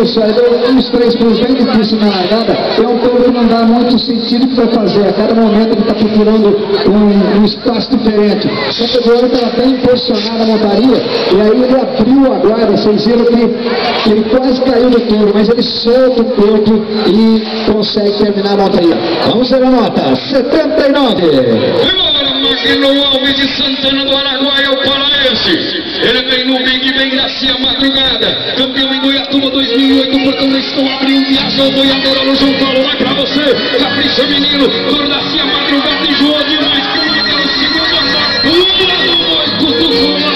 isso, aí os 3 pontos bem difíceis na largada, é um touro que não dá muito sentido o que vai fazer, a cada momento ele está procurando um espaço diferente. Só que agora ela está posicionada a montaria, e aí ele abriu a guarda, vocês viram que ele quase caiu do touro, mas ele solta o corpo e consegue terminar a montaria. Vamos ver a nota, 79. Magno Alves de Santana do Araguaia, o paraense. Ele vem no Big Ben Garcia Madrugada, campeão em Goiatuba 2008, portão da estão abrindo, viajou boiadeira no João Paulo, vai pra você, capricha menino, Dor Garcia Madrugada e João demais, crítica no segundo andar, pula do solar.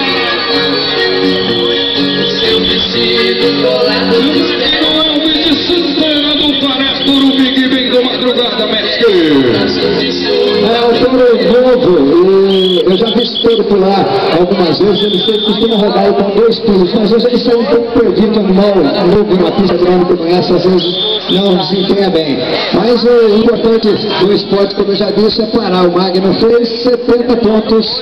Seu vestido colado no Magno Alves de Santana do Pará, do Big Ben do Madrugada, mestre. É um touro novo, e eu já vi esse touro pular algumas vezes, ele costuma rodar com 2 pulos, mas às vezes ele sai um pouco perdido, animal novo numa pista grande como essa, às vezes não desempenha bem. Mas o importante do esporte, como eu já disse, é parar. O Magno fez 70 pontos.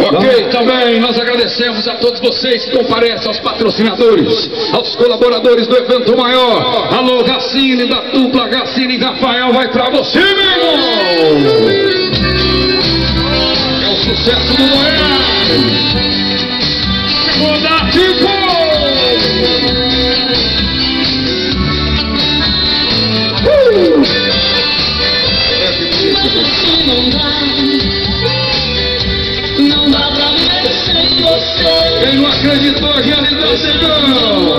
Ok, também nós agradecemos a todos vocês que comparecem, aos patrocinadores, aos colaboradores do evento maior. Alô, Gacine, da dupla Gacine e Rafael, vai pra você, meu irmão! É o sucesso do Goiás! Vou dar tipo! Não dá pra viver sem você. Quem não acreditou, a realidade chegou.